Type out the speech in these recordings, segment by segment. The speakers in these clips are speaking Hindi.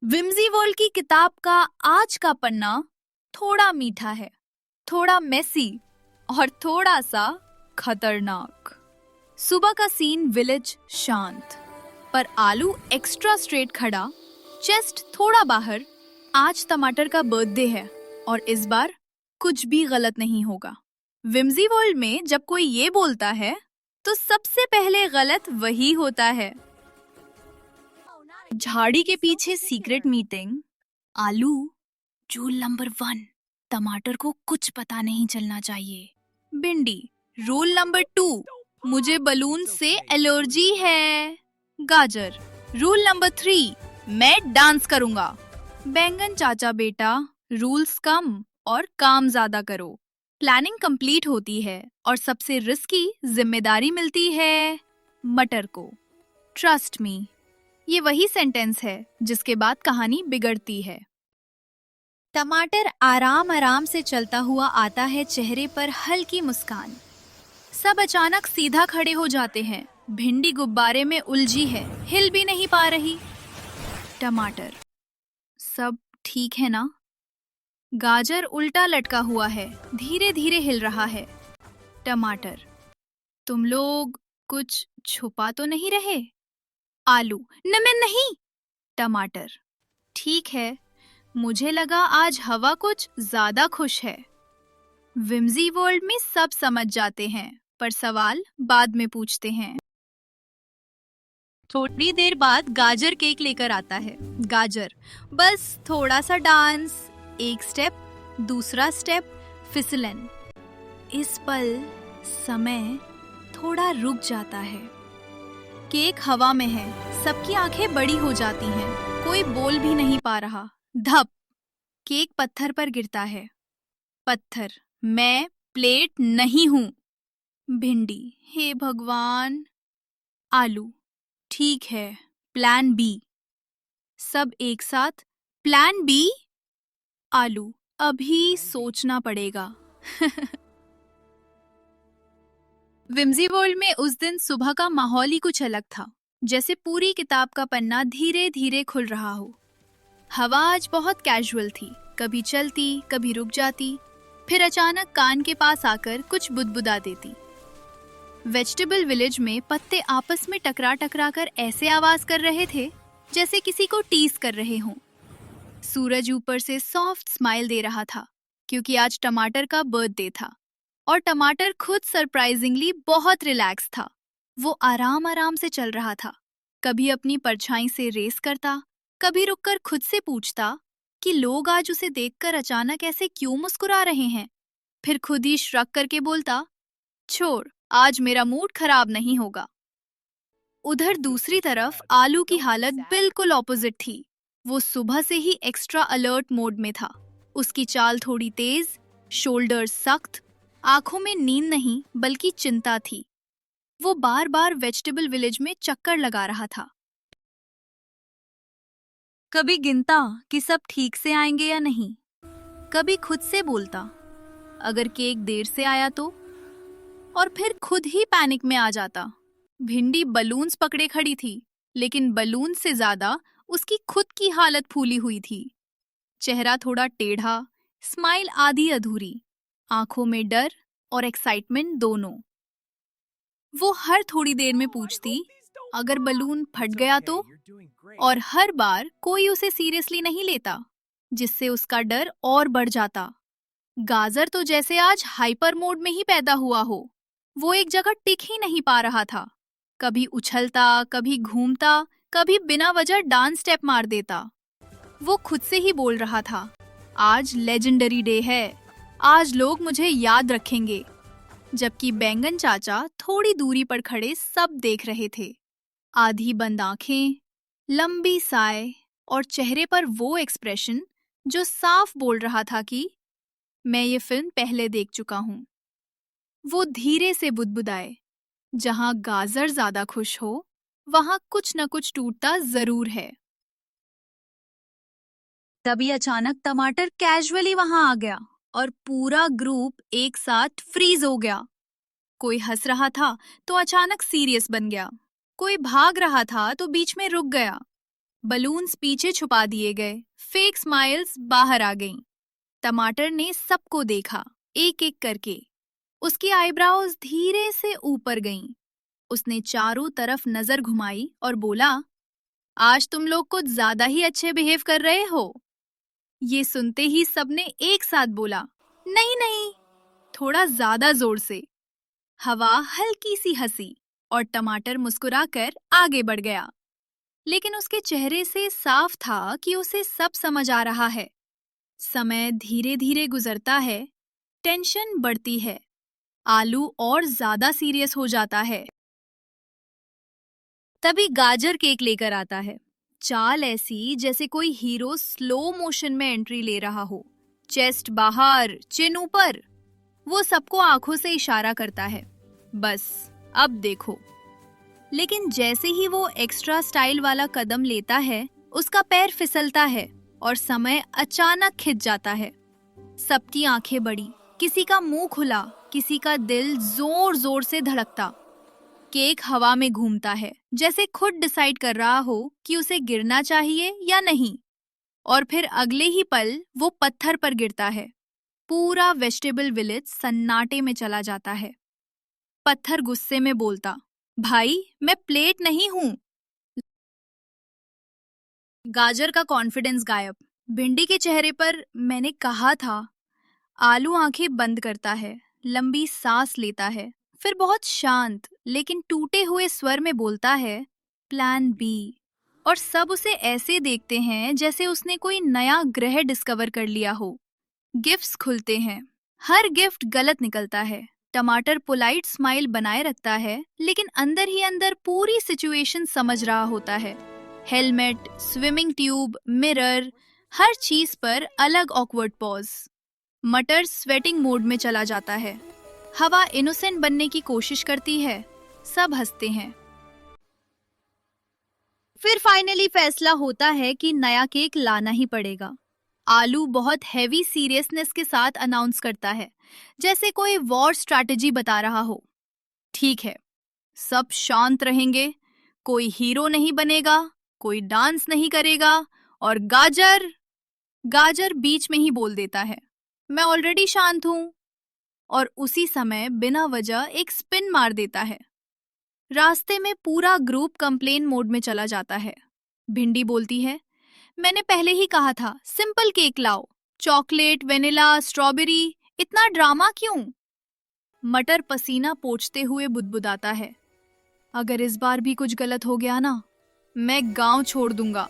विम्जी वर्ल्ड की किताब का आज का पन्ना थोड़ा मीठा है, थोड़ा मेसी और थोड़ा सा खतरनाक। सुबह का सीन, विलेज शांत, पर आलू एक्स्ट्रा स्ट्रेट खड़ा, चेस्ट थोड़ा बाहर। आज टमाटर का बर्थडे है और इस बार कुछ भी गलत नहीं होगा। विम्जी वर्ल्ड में जब कोई ये बोलता है तो सबसे पहले गलत वही होता है। झाड़ी के पीछे सीक्रेट मीटिंग। आलू, रूल नंबर 1, टमाटर को कुछ पता नहीं चलना चाहिए। भिंडी, रूल नंबर 2, मुझे बलून से एलर्जी है। गाजर, रूल नंबर 3, मैं डांस करूंगा। बैंगन चाचा बेटा, रूल्स कम और काम ज्यादा करो। प्लानिंग कंप्लीट होती है और सबसे रिस्की जिम्मेदारी मिलती है मटर को। ट्रस्ट मी, ये वही सेंटेंस है जिसके बाद कहानी बिगड़ती है। टमाटर आराम आराम से चलता हुआ आता है, चेहरे पर हल्की मुस्कान। सब अचानक सीधा खड़े हो जाते हैं। भिंडी गुब्बारे में उलझी है, हिल भी नहीं पा रही। टमाटर, सब ठीक है ना? गाजर उल्टा लटका हुआ है, धीरे धीरे हिल रहा है। टमाटर, तुम लोग कुछ छुपा तो नहीं रहे? आलू, न मैं नहीं। टमाटर, ठीक है, मुझे लगा आज हवा कुछ ज्यादा खुश है। विम्जी वर्ल्ड में सब समझ जाते हैं, पर सवाल बाद में पूछते हैं। थोड़ी देर बाद गाजर केक लेकर आता है। गाजर, बस थोड़ा सा डांस, एक स्टेप, दूसरा स्टेप, फिसलन। इस पल समय थोड़ा रुक जाता है। केक हवा में है, सबकी आंखें बड़ी हो जाती हैं, कोई बोल भी नहीं पा रहा। धप, केक पत्थर पर गिरता है। पत्थर, मैं प्लेट नहीं हूं। भिंडी, हे भगवान। आलू, ठीक है, प्लान बी। सब एक साथ, प्लान बी? आलू, अभी सोचना पड़ेगा। विम्जी वर्ल्ड में उस दिन सुबह का माहौल ही कुछ अलग था, जैसे पूरी किताब का पन्ना धीरे धीरे खुल रहा हो। हवा आज बहुत कैजुअल थी, कभी चलती, कभी रुक जाती, फिर अचानक कान के पास आकर कुछ बुदबुदा देती। वेजिटेबल विलेज में पत्ते आपस में टकरा टकरा कर ऐसे आवाज कर रहे थे जैसे किसी को टीज कर रहे हों। सूरज ऊपर से सॉफ्ट स्माइल दे रहा था, क्योंकि आज टमाटर का बर्थडे था और टमाटर खुद सरप्राइजिंगली बहुत रिलैक्स था। वो आराम आराम से चल रहा था, कभी अपनी परछाई से रेस करता, कभी रुककर खुद से पूछता कि लोग आज उसे देखकर अचानक ऐसे क्यों मुस्कुरा रहे हैं। फिर खुद ही श्रग करके बोलता, छोड़, आज मेरा मूड खराब नहीं होगा। उधर दूसरी तरफ आलू की हालत बिल्कुल ऑपोजिट थी। वो सुबह से ही एक्स्ट्रा अलर्ट मोड में था। उसकी चाल थोड़ी तेज, शोल्डर सख्त, आंखों में नींद नहीं बल्कि चिंता थी। वो बार बार वेजिटेबल विलेज में चक्कर लगा रहा था। कभी गिनता कि सब ठीक से आएंगे या नहीं, कभी खुद से बोलता अगर केक देर से आया तो, और फिर खुद ही पैनिक में आ जाता। भिंडी बलून्स पकड़े खड़ी थी, लेकिन बलून से ज्यादा उसकी खुद की हालत फूली हुई थी। चेहरा थोड़ा टेढ़ा, स्माइल आधी अधूरी, आंखों में डर और एक्साइटमेंट दोनों। वो हर थोड़ी देर में पूछती, अगर बलून फट गया तो? और हर बार कोई उसे सीरियसली नहीं लेता, जिससे उसका डर और बढ़ जाता। गाजर तो जैसे आज हाइपर मोड में ही पैदा हुआ हो। वो एक जगह टिक ही नहीं पा रहा था, कभी उछलता, कभी घूमता, कभी बिना वजह डांस स्टेप मार देता। वो खुद से ही बोल रहा था, आज लेजेंडरी डे है, आज लोग मुझे याद रखेंगे। जबकि बैंगन चाचा थोड़ी दूरी पर खड़े सब देख रहे थे। आधी बंद आंखें, लंबी साय और चेहरे पर वो एक्सप्रेशन जो साफ बोल रहा था कि मैं ये फिल्म पहले देख चुका हूं। वो धीरे से बुदबुदाए, जहां गाजर ज्यादा खुश हो वहां कुछ न कुछ टूटता जरूर है। तभी अचानक टमाटर कैजुअली वहां आ गया और पूरा ग्रुप एक साथ फ्रीज हो गया। कोई हंस रहा था तो अचानक सीरियस बन गया, कोई भाग रहा था तो बीच में रुक गया। बलून्स पीछे छुपा दिए गए, फेक स्माइल्स बाहर आ गईं। टमाटर ने सबको देखा, एक एक करके। उसकी आईब्राउज धीरे से ऊपर गईं। उसने चारों तरफ नजर घुमाई और बोला, आज तुम लोग कुछ ज्यादा ही अच्छे बिहेव कर रहे हो। ये सुनते ही सबने एक साथ बोला, नहीं नहीं, थोड़ा ज्यादा जोर से। हवा हल्की सी हंसी और टमाटर मुस्कुराकर आगे बढ़ गया, लेकिन उसके चेहरे से साफ था कि उसे सब समझ आ रहा है। समय धीरे धीरे गुजरता है, टेंशन बढ़ती है, आलू और ज्यादा सीरियस हो जाता है। तभी गाजर केक लेकर आता है, चाल ऐसी जैसे कोई हीरो स्लो मोशन में एंट्री ले रहा हो, चेस्ट बाहर, चिन ऊपर। वो सबको आंखों से इशारा करता है, बस अब देखो। लेकिन जैसे ही वो एक्स्ट्रा स्टाइल वाला कदम लेता है, उसका पैर फिसलता है और समय अचानक खिंच जाता है। सबकी आंखें बड़ी, किसी का मुंह खुला, किसी का दिल जोर जोर से धड़कता। केक हवा में घूमता है, जैसे खुद डिसाइड कर रहा हो कि उसे गिरना चाहिए या नहीं। और फिर अगले ही पल वो पत्थर पर गिरता है। पूरा वेजिटेबल विलेज सन्नाटे में चला जाता है। पत्थर गुस्से में बोलता, भाई मैं प्लेट नहीं हूं। गाजर का कॉन्फिडेंस गायब। भिंडी के चेहरे पर मैंने कहा था। आलू आंखें बंद करता है, लंबी सांस लेता है, फिर बहुत शांत लेकिन टूटे हुए स्वर में बोलता है, प्लान बी। और सब उसे ऐसे देखते हैं जैसे उसने कोई नया ग्रह डिस्कवर कर लिया हो। गिफ्ट्स खुलते हैं, हर गिफ्ट गलत निकलता है। टमाटर पोलाइट स्माइल बनाए रखता है, लेकिन अंदर ही अंदर पूरी सिचुएशन समझ रहा होता है। हेलमेट, स्विमिंग ट्यूब, मिरर, हर चीज पर अलग ऑकवर्ड पॉज। मटर स्वेटिंग मोड में चला जाता है। हवा इनोसेंट बनने की कोशिश करती है, सब हंसते हैं। फिर फाइनली फैसला होता है कि नया केक लाना ही पड़ेगा। आलू बहुत हैवी सीरियसनेस के साथ अनाउंस करता है, जैसे कोई वॉर स्ट्रैटेजी बता रहा हो। ठीक है, सब शांत रहेंगे, कोई हीरो नहीं बनेगा, कोई डांस नहीं करेगा, और गाजर बीच में ही बोल देता है, मैं ऑलरेडी शांत हूं। और उसी समय बिना वजह एक स्पिन मार देता है। रास्ते में पूरा ग्रुप कंप्लेन मोड में चला जाता है। भिंडी बोलती है, मैंने पहले ही कहा था सिंपल केक लाओ, चॉकलेट, वेनिला, स्ट्रॉबेरी, इतना ड्रामा क्यों? मटर पसीना पोंछते हुए बुदबुदाता है, अगर इस बार भी कुछ गलत हो गया ना, मैं गांव छोड़ दूंगा।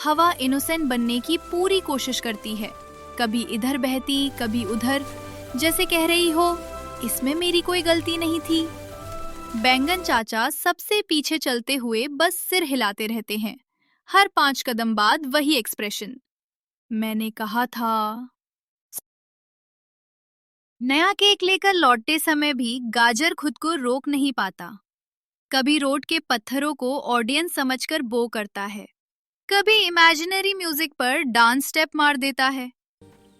हवा इनोसेंट बनने की पूरी कोशिश करती है, कभी इधर बहती, कभी उधर, जैसे कह रही हो इसमें मेरी कोई गलती नहीं थी। बैंगन चाचा सबसे पीछे चलते हुए बस सिर हिलाते रहते हैं, हर 5 कदम बाद वही एक्सप्रेशन, मैंने कहा था। नया केक लेकर लौटते समय भी गाजर खुद को रोक नहीं पाता। कभी रोड के पत्थरों को ऑडियंस समझकर बो करता है, कभी इमेजिनरी म्यूजिक पर डांस स्टेप मार देता है।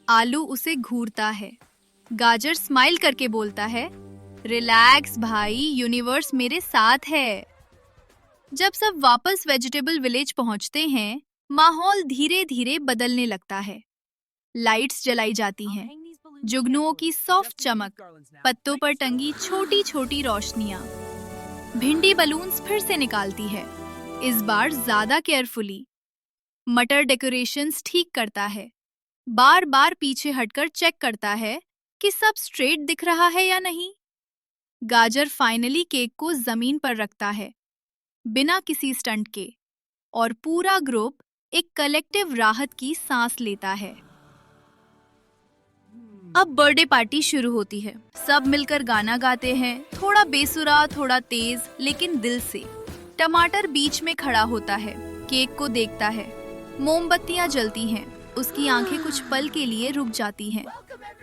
आलू उसे घूरता है। गाजर स्माइल करके बोलता है, रिलैक्स भाई, यूनिवर्स मेरे साथ है। जब सब वापस वेजिटेबल विलेज पहुंचते हैं, माहौल धीरे धीरे बदलने लगता है। लाइट्स जलाई जाती हैं, जुगनुओं की सॉफ्ट चमक, पत्तों पर टंगी छोटी छोटी रोशनियां। भिंडी बलून्स फिर से निकालती है, इस बार ज्यादा केयरफुली। मटर डेकोरेशंस ठीक करता है, बार बार पीछे हटकर चेक करता है कि सब स्ट्रेट दिख रहा है या नहीं। गाजर फाइनली केक को जमीन पर रखता है, बिना किसी स्टंट के, और पूरा ग्रुप एक कलेक्टिव राहत की सांस लेता है। अब बर्थडे पार्टी शुरू होती है। सब मिलकर गाना गाते हैं, थोड़ा बेसुरा, थोड़ा तेज, लेकिन दिल से। टमाटर बीच में खड़ा होता है, केक को देखता है। मोमबत्तियां जलती हैं, उसकी आंखें कुछ पल के लिए रुक जाती हैं।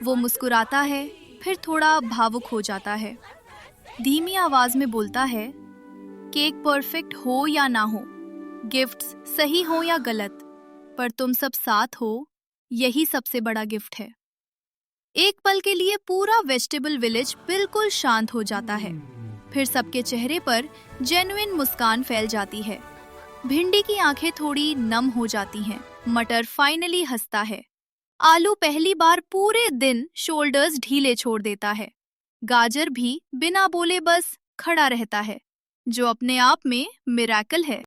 वो मुस्कुराता है, फिर थोड़ा भावुक हो जाता है। धीमी आवाज में बोलता है, केक परफेक्ट हो या ना हो, गिफ्ट्स सही हो या गलत, पर तुम सब साथ हो, यही सबसे बड़ा गिफ्ट है। एक पल के लिए पूरा वेजिटेबल विलेज बिल्कुल शांत हो जाता है। फिर सबके चेहरे पर जेन्युइन मुस्कान फैल जाती है। भिंडी की आंखें थोड़ी नम हो जाती हैं। मटर फाइनली हंसता है। आलू पहली बार पूरे दिन शोल्डर्स ढीले छोड़ देता है। गाजर भी बिना बोले बस खड़ा रहता है, जो अपने आप में मिरेकल है।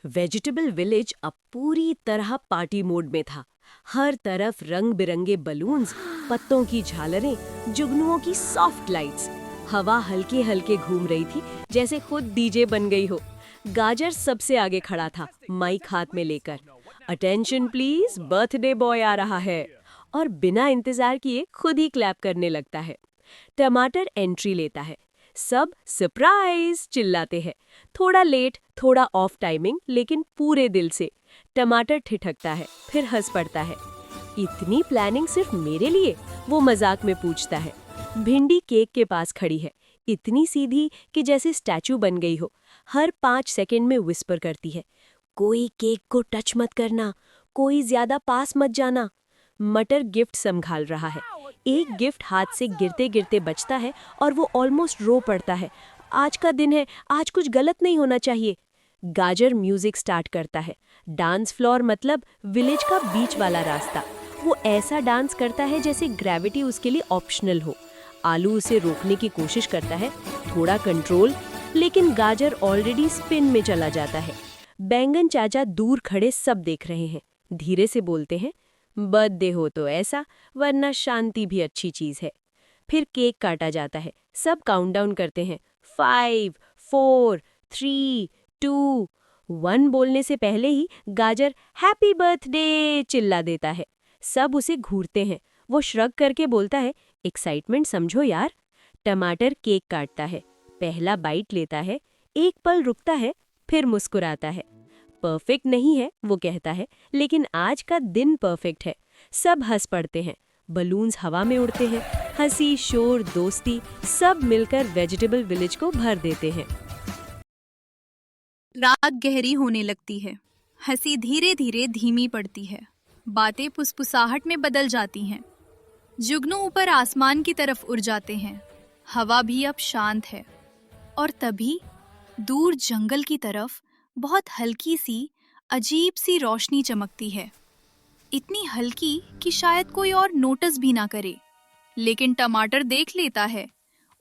वेजिटेबल विलेज अब पूरी तरह पार्टी मोड में था। हर तरफ रंग बिरंगे बलून्स, पत्तों की झालरें, जुगनुओं की सॉफ्ट लाइट्स। हवा हल्के हल्के घूम रही थी, जैसे खुद डीजे बन गई हो। गाजर सबसे आगे खड़ा था, माइक हाथ में लेकर। अटेंशन प्लीज, बर्थडे बॉय आ रहा है। और बिना इंतजार किए खुद ही क्लैप करने लगता है। टमाटर एंट्री लेता है। सब सरप्राइज चिल्लाते हैं। थोड़ा लेट, थोड़ा ऑफ टाइमिंग, लेकिन पूरे दिल से। टमाटर ठिठकता है, फिर हंस पड़ता है। इतनी प्लानिंग सिर्फ मेरे लिए? वो मजाक में पूछता है। भिंडी केक के पास खड़ी है, इतनी सीधी कि जैसे स्टैचू बन गई हो। हर 5 सेकंड में विस्पर करती है, कोई केक को टच मत करना, कोई ज्यादा पास मत जाना। मटर गिफ्ट संभाल रहा है। एक गिफ्ट हाथ से गिरते गिरते बचता है और वो ऑलमोस्ट रो पड़ता है। आज का दिन है, आज कुछ गलत नहीं होना चाहिए। गाजर म्यूजिक स्टार्ट करता है। डांस फ्लोर मतलब विलेज का बीच वाला रास्ता। वो ऐसा डांस करता है जैसे ग्रेविटी उसके लिए ऑप्शनल हो। आलू उसे रोकने की कोशिश करता है, थोड़ा कंट्रोल, लेकिन गाजर ऑलरेडी स्पिन में चला जाता है। बैंगन चाचा दूर खड़े सब देख रहे हैं। धीरे से बोलते हैं, बर्थडे हो तो ऐसा, वरना शांति भी अच्छी चीज है। फिर केक काटा जाता है। सब काउंटडाउन करते हैं। 5, 4, 3, 2, 1 बोलने से पहले ही गाजर हैप्पी बर्थडे चिल्ला देता है। सब उसे घूरते हैं। वो श्रग करके बोलता है, एक्साइटमेंट समझो यार। टमाटर केक काटता है, पहला बाइट लेता है, एक पल रुकता है, फिर मुस्कुराता है। परफेक्ट नहीं है वो कहता है, लेकिन आज का दिन परफेक्ट है। सब हंस पड़ते हैं। बलून्स हवा में उड़ते हैं। हंसी, शोर, दोस्ती सब मिलकर वेजिटेबल विलेज को भर देते हैं। रात गहरी होने लगती है। हंसी धीरे धीरे धीमी पड़ती है। बातें फुसफुसाहट में बदल जाती हैं। जुगनू ऊपर आसमान की तरफ उड़ जाते हैं। हवा भी अब शांत है। और तभी दूर जंगल की तरफ बहुत हल्की सी, अजीब सी रोशनी चमकती है। इतनी हल्की कि शायद कोई और नोटिस भी ना करे, लेकिन टमाटर देख लेता है।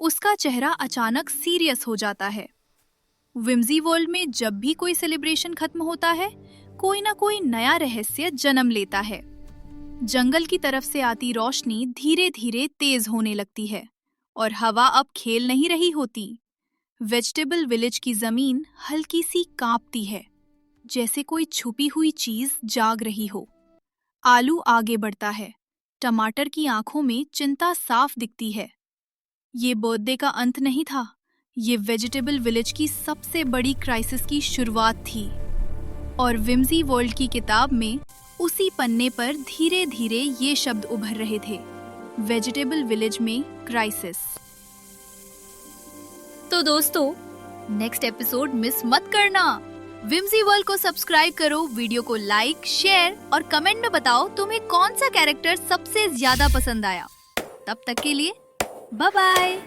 उसका चेहरा अचानक सीरियस हो जाता है। विम्जी वर्ल्ड में जब भी कोई सेलिब्रेशन खत्म होता है, कोई ना कोई नया रहस्य जन्म लेता है। जंगल की तरफ से आती रोशनी धीरे धीरे तेज होने लगती है और हवा अब खेल नहीं रही होती। वेजिटेबल विलेज की जमीन हल्की सी कांपती है, जैसे कोई छुपी हुई चीज जाग रही हो। आलू आगे बढ़ता है। टमाटर की आंखों में चिंता साफ दिखती है। ये बर्थडे का अंत नहीं था, ये वेजिटेबल विलेज की सबसे बड़ी क्राइसिस की शुरुआत थी। और विम्जी वर्ल्ड की किताब में उसी पन्ने पर धीरे धीरे ये शब्द उभर रहे थे, वेजिटेबल विलेज में क्राइसिस। तो दोस्तों, नेक्स्ट एपिसोड मिस मत करना। विम्जी वर्ल्ड को सब्सक्राइब करो, वीडियो को लाइक, शेयर और कमेंट में बताओ तुम्हें कौन सा कैरेक्टर सबसे ज्यादा पसंद आया। तब तक के लिए बाय बाय।